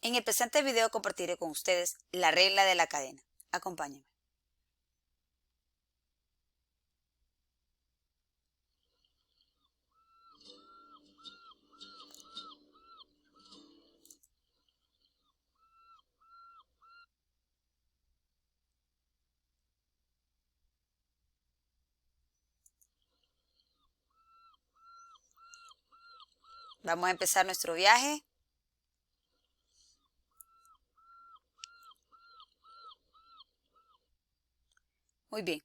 En el presente video compartiré con ustedes la regla de la cadena. Acompáñenme. Vamos a empezar nuestro viaje. Muy bien.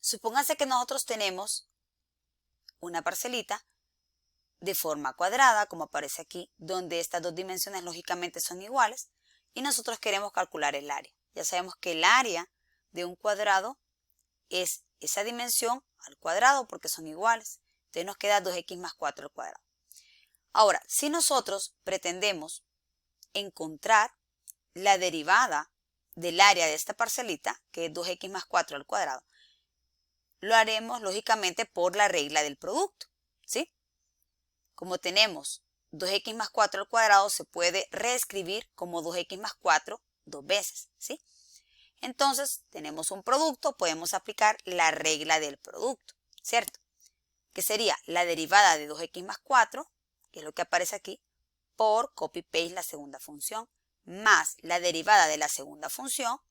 Supóngase que nosotros tenemos una parcelita de forma cuadrada, como aparece aquí, donde estas dos dimensiones lógicamente son iguales, y nosotros queremos calcular el área. Ya sabemos que el área de un cuadrado es esa dimensión al cuadrado porque son iguales. Entonces nos queda 2x más 4 al cuadrado. Ahora, si nosotros pretendemos encontrar la derivada del área de esta parcelita, que es 2x más 4 al cuadrado, lo haremos lógicamente por la regla del producto, ¿sí? Como tenemos 2x más 4 al cuadrado, se puede reescribir como 2x más 4 dos veces, ¿sí? Entonces, tenemos un producto, podemos aplicar la regla del producto, ¿cierto? Que sería la derivada de 2x más 4, que es lo que aparece aquí, por copy-paste la segunda función, más la derivada de la segunda función,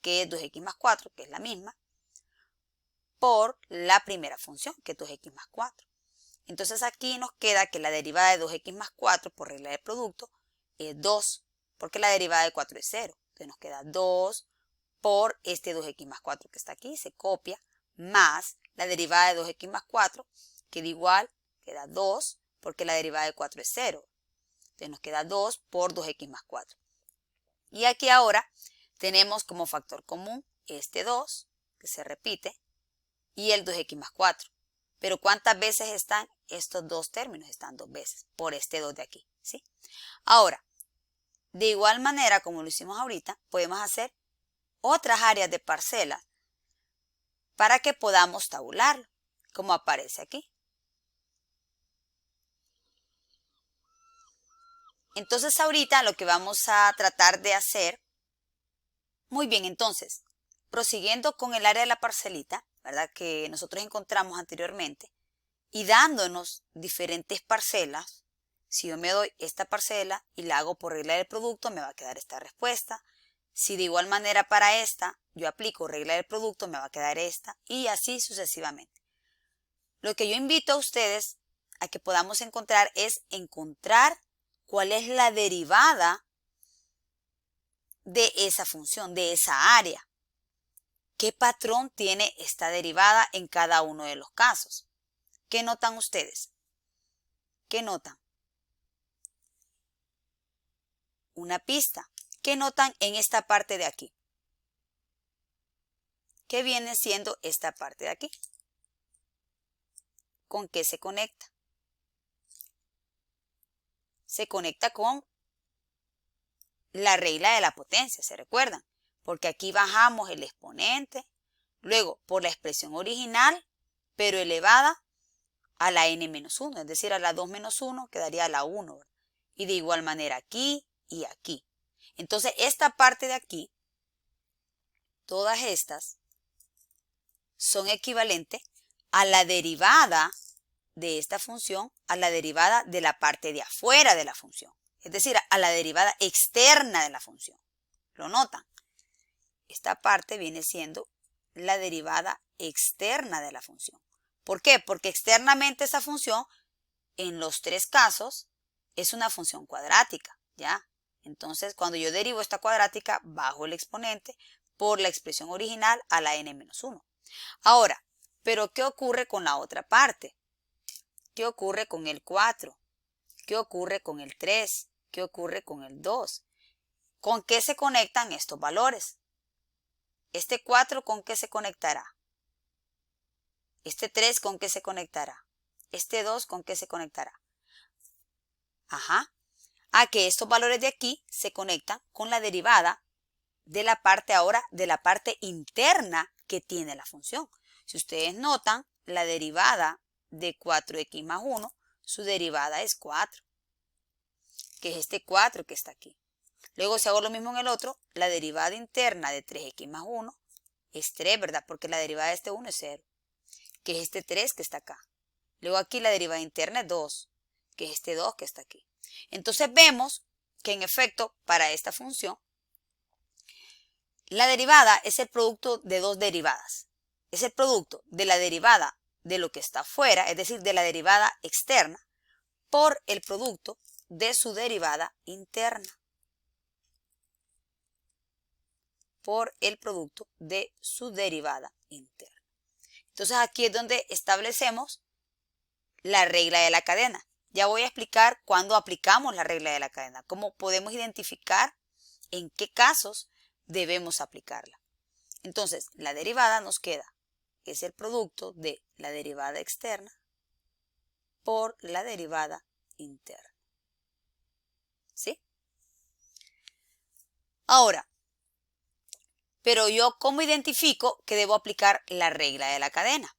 que es 2x más 4, que es la misma, por la primera función, que es 2x más 4. Entonces aquí nos queda que la derivada de 2x más 4 por regla del producto es 2, porque la derivada de 4 es 0. Entonces nos queda 2 por este 2x más 4 que está aquí, se copia, más la derivada de 2x más 4, queda igual, queda 2, porque la derivada de 4 es 0. Entonces nos queda 2 por 2x más 4. Y aquí ahora tenemos como factor común este 2, que se repite, y el 2x más 4. Pero ¿cuántas veces están estos dos términos? Están dos veces, por este 2 de aquí, ¿sí? Ahora, de igual manera como lo hicimos ahorita, podemos hacer otras áreas de parcela para que podamos tabularlo, como aparece aquí. Entonces ahorita lo que vamos a tratar de hacer, muy bien, entonces, prosiguiendo con el área de la parcelita, ¿verdad? Que nosotros encontramos anteriormente, y dándonos diferentes parcelas, si yo me doy esta parcela y la hago por regla del producto, me va a quedar esta respuesta. Si de igual manera para esta yo aplico regla del producto, me va a quedar esta, y así sucesivamente. Lo que yo invito a ustedes a que podamos encontrar es encontrar cuál es la derivada de esa función, de esa área. ¿Qué patrón tiene esta derivada en cada uno de los casos? ¿Qué notan ustedes? ¿Qué notan? Una pista. ¿Qué notan en esta parte de aquí? ¿Qué viene siendo esta parte de aquí? ¿Con qué se conecta? Se conecta con la regla de la potencia, ¿se recuerdan? Porque aquí bajamos el exponente, luego por la expresión original, pero elevada a la n-1, es decir, a la 2 menos 1 quedaría la 1, ¿verdad? Y de igual manera aquí y aquí. Entonces, esta parte de aquí, todas estas, son equivalentes a la derivada de esta función, a la derivada de la parte de afuera de la función. Es decir, a la derivada externa de la función. ¿Lo notan? Esta parte viene siendo la derivada externa de la función. ¿Por qué? Porque externamente esa función, en los tres casos, es una función cuadrática, ¿ya? Entonces, cuando yo derivo esta cuadrática, bajo el exponente por la expresión original a la n-1. Ahora, ¿pero qué ocurre con la otra parte? ¿Qué ocurre con el 4? ¿Qué ocurre con el 3? ¿Qué ocurre con el 2? ¿Con qué se conectan estos valores? ¿Este 4 con qué se conectará? ¿Este 3 con qué se conectará? ¿Este 2 con qué se conectará? Ajá. A que estos valores de aquí se conectan con la derivada de la parte ahora, de la parte interna que tiene la función. Si ustedes notan, la derivada de 4x más 1, su derivada es 4. que es este 4 que está aquí. Luego, si hago lo mismo en el otro, la derivada interna de 3x más 1 es 3, ¿verdad? Porque la derivada de este 1 es 0, que es este 3 que está acá. Luego aquí la derivada interna es 2, que es este 2 que está aquí. Entonces vemos que en efecto, para esta función, la derivada es el producto de dos derivadas. Es el producto de la derivada de lo que está afuera, es decir, de la derivada externa, por el producto de su derivada interna. Por el producto de su derivada interna. Entonces aquí es donde establecemos la regla de la cadena. Ya voy a explicar cuándo aplicamos la regla de la cadena, cómo podemos identificar en qué casos debemos aplicarla. Entonces, la derivada nos queda, es el producto de la derivada externa por la derivada interna. ¿Sí? Ahora, pero yo, ¿cómo identifico que debo aplicar la regla de la cadena?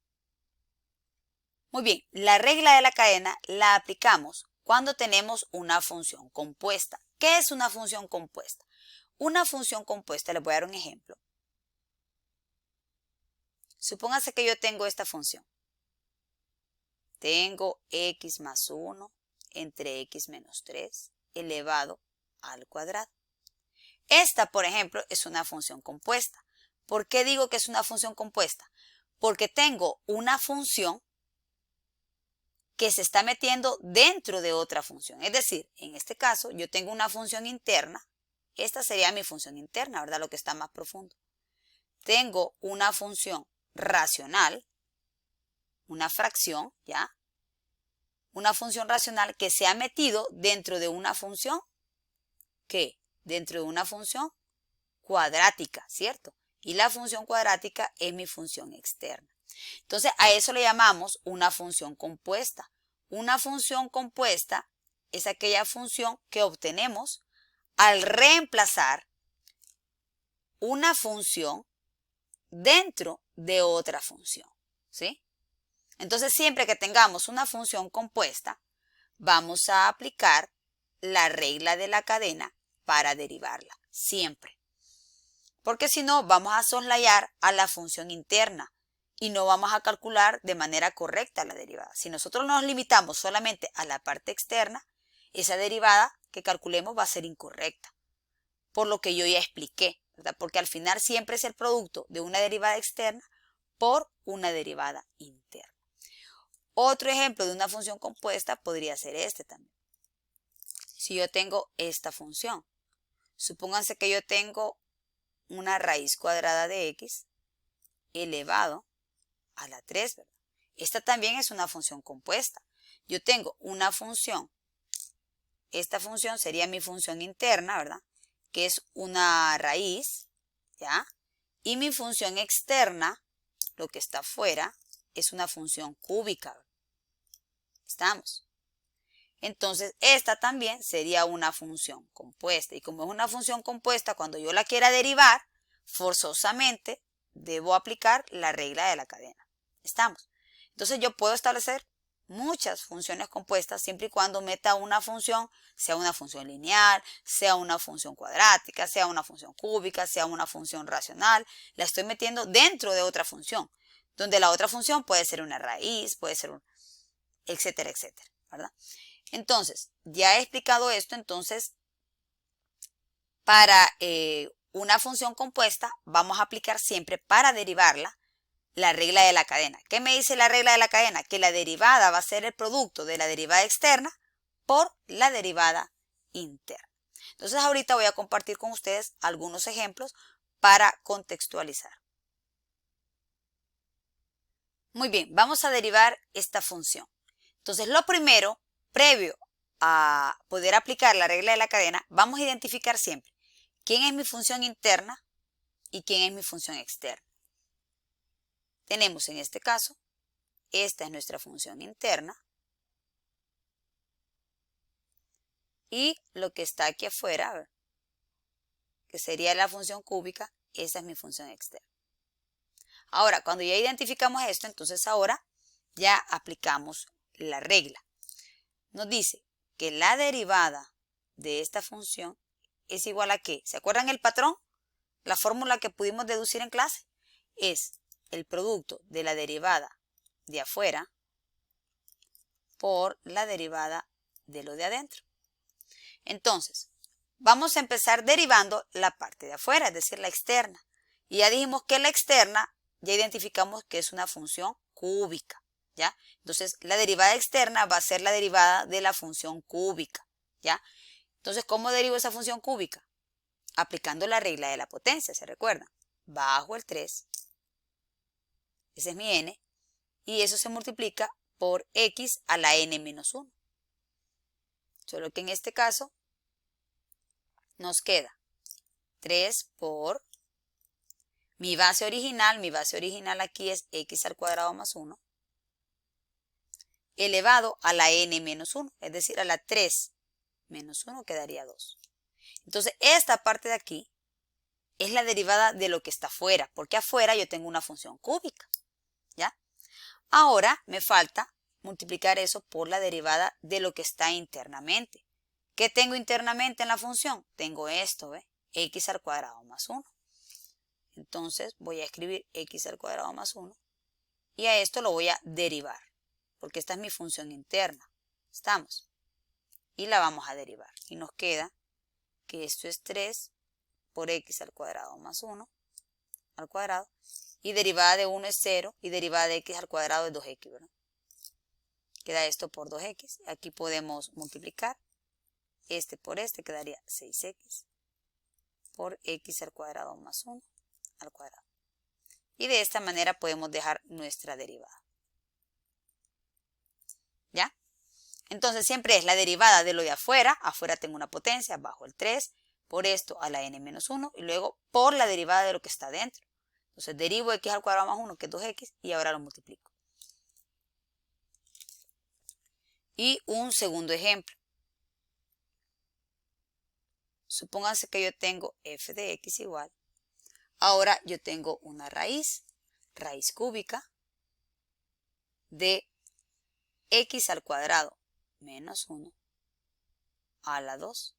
Muy bien, la regla de la cadena la aplicamos cuando tenemos una función compuesta. ¿Qué es una función compuesta? Una función compuesta, les voy a dar un ejemplo. Supóngase que yo tengo esta función. Tengo x más 1 entre x menos 3 elevado al cuadrado. Esta, por ejemplo, es una función compuesta. ¿Por qué digo que es una función compuesta? Porque tengo una función que se está metiendo dentro de otra función. Es decir, en este caso, yo tengo una función interna. Esta sería mi función interna, ¿verdad? Lo que está más profundo. Tengo una función racional, una fracción, ¿ya? Una función racional que se ha metido dentro de una función, ¿qué? Dentro de una función cuadrática, ¿cierto? Y la función cuadrática es mi función externa. Entonces, a eso le llamamos una función compuesta. Una función compuesta es aquella función que obtenemos al reemplazar una función dentro de otra función, ¿sí? Entonces, siempre que tengamos una función compuesta, vamos a aplicar la regla de la cadena para derivarla, siempre. Porque si no, vamos a soslayar a la función interna y no vamos a calcular de manera correcta la derivada. Si nosotros nos limitamos solamente a la parte externa, esa derivada que calculemos va a ser incorrecta. Por lo que yo ya expliqué, ¿verdad? Porque al final siempre es el producto de una derivada externa por una derivada interna. Otro ejemplo de una función compuesta podría ser este también. Si yo tengo esta función, supónganse que yo tengo una raíz cuadrada de x elevado a la 3, ¿verdad? Esta también es una función compuesta. Yo tengo una función, esta función sería mi función interna, ¿verdad? Que es una raíz, ¿ya? Y mi función externa, lo que está afuera, es una función cúbica, ¿verdad? ¿Estamos? Entonces, esta también sería una función compuesta. Y como es una función compuesta, cuando yo la quiera derivar, forzosamente debo aplicar la regla de la cadena. ¿Estamos? Entonces, yo puedo establecer muchas funciones compuestas siempre y cuando meta una función, sea una función lineal, sea una función cuadrática, sea una función cúbica, sea una función racional. La estoy metiendo dentro de otra función, donde la otra función puede ser una raíz, puede ser un etcétera, etcétera, ¿verdad? Entonces, ya he explicado esto, entonces, para una función compuesta vamos a aplicar siempre para derivarla la regla de la cadena. ¿Qué me dice la regla de la cadena? Que la derivada va a ser el producto de la derivada externa por la derivada interna. Entonces, ahorita voy a compartir con ustedes algunos ejemplos para contextualizar. Muy bien, vamos a derivar esta función. Entonces, lo primero, previo a poder aplicar la regla de la cadena, vamos a identificar siempre quién es mi función interna y quién es mi función externa. Tenemos en este caso, esta es nuestra función interna y lo que está aquí afuera, que sería la función cúbica, esa es mi función externa. Ahora, cuando ya identificamos esto, entonces ahora ya aplicamos la regla. Nos dice que la derivada de esta función es igual a ¿qué? ¿Se acuerdan el patrón? La fórmula que pudimos deducir en clase es el producto de la derivada de afuera por la derivada de lo de adentro. Entonces, vamos a empezar derivando la parte de afuera, es decir, la externa. Y ya dijimos que la externa, ya identificamos que es una función cúbica, ¿ya? Entonces, la derivada externa va a ser la derivada de la función cúbica, ¿ya? Entonces, ¿cómo derivo esa función cúbica? Aplicando la regla de la potencia, ¿se recuerdan? Bajo el 3, ese es mi n, y eso se multiplica por x a la n menos 1. Solo que en este caso nos queda 3 por mi base original aquí es x al cuadrado más 1, elevado a la n menos 1, es decir, a la 3 menos 1 quedaría 2. Entonces, esta parte de aquí es la derivada de lo que está afuera, porque afuera yo tengo una función cúbica, ¿ya? Ahora me falta multiplicar eso por la derivada de lo que está internamente. ¿Qué tengo internamente en la función? Tengo esto, ¿ve? X al cuadrado más 1. Entonces voy a escribir x al cuadrado más 1 y a esto lo voy a derivar, porque esta es mi función interna. ¿Estamos? Y la vamos a derivar. Y nos queda que esto es 3 por x al cuadrado más 1 al cuadrado. Y derivada de 1 es 0 y derivada de x al cuadrado es 2x, ¿verdad? Queda esto por 2x. Aquí podemos multiplicar. Este por este quedaría 6x por x al cuadrado más 1 al cuadrado. Y de esta manera podemos dejar nuestra derivada. ¿Ya? Entonces siempre es la derivada de lo de afuera. Afuera tengo una potencia, bajo el 3, por esto a la n menos 1 y luego por la derivada de lo que está dentro. Entonces derivo x al cuadrado más 1, que es 2x, y ahora lo multiplico. Y un segundo ejemplo. Supónganse que yo tengo f de x igual. Ahora yo tengo una raíz cúbica de x al cuadrado menos 1 a la 2.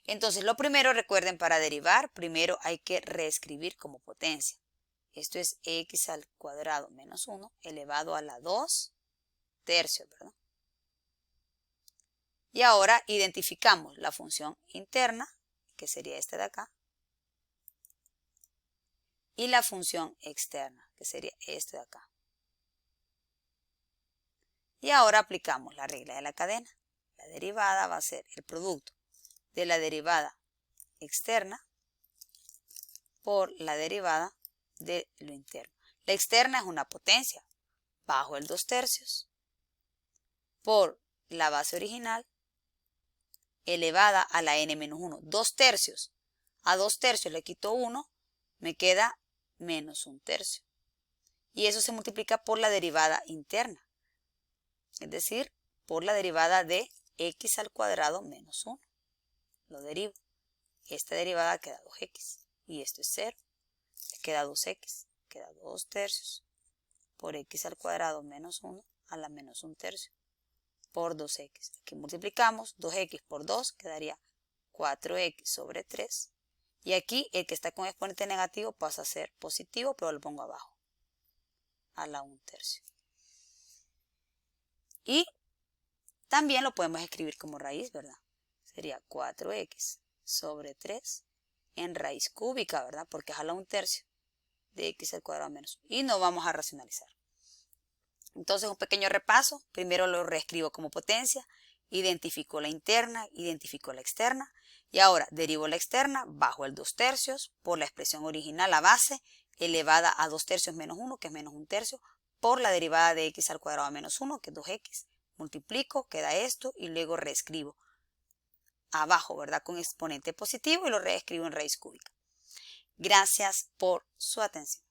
Entonces lo primero, recuerden, para derivar, primero hay que reescribir como potencia. Esto es x al cuadrado menos 1 elevado a la 2 tercios, ¿verdad? Y ahora identificamos la función interna, que sería esta de acá, y la función externa, que sería esta de acá. Y ahora aplicamos la regla de la cadena. La derivada va a ser el producto de la derivada externa por la derivada de lo interno. La externa es una potencia, bajo el 2 tercios, por la base original, elevada a la n menos 1. 2 tercios. A 2 tercios le quito 1, me queda menos 1 tercio. Y eso se multiplica por la derivada interna. Es decir, por la derivada de x al cuadrado menos 1. Lo derivo. Esta derivada queda 2x. Y esto es 0. Queda 2x. Queda 2 tercios por x al cuadrado menos 1 a la menos 1 tercio por 2x. Aquí multiplicamos 2x por 2, quedaría 4x sobre 3. Y aquí el que está con exponente negativo pasa a ser positivo, pero lo pongo abajo, a la 1 tercio. Y también lo podemos escribir como raíz, ¿verdad? Sería 4x sobre 3 en raíz cúbica, ¿verdad? Porque es a la 1 tercio de x al cuadrado menos 1. Y no vamos a racionalizar. Entonces, un pequeño repaso. Primero lo reescribo como potencia, identifico la interna, identifico la externa, y ahora derivo la externa bajo el 2 tercios por la expresión original, la base, elevada a 2 tercios menos 1, que es menos 1 tercio, por la derivada de x al cuadrado menos 1, que es 2x. Multiplico, queda esto, y luego reescribo abajo, ¿verdad? Con exponente positivo, y lo reescribo en raíz cúbica. Gracias por su atención.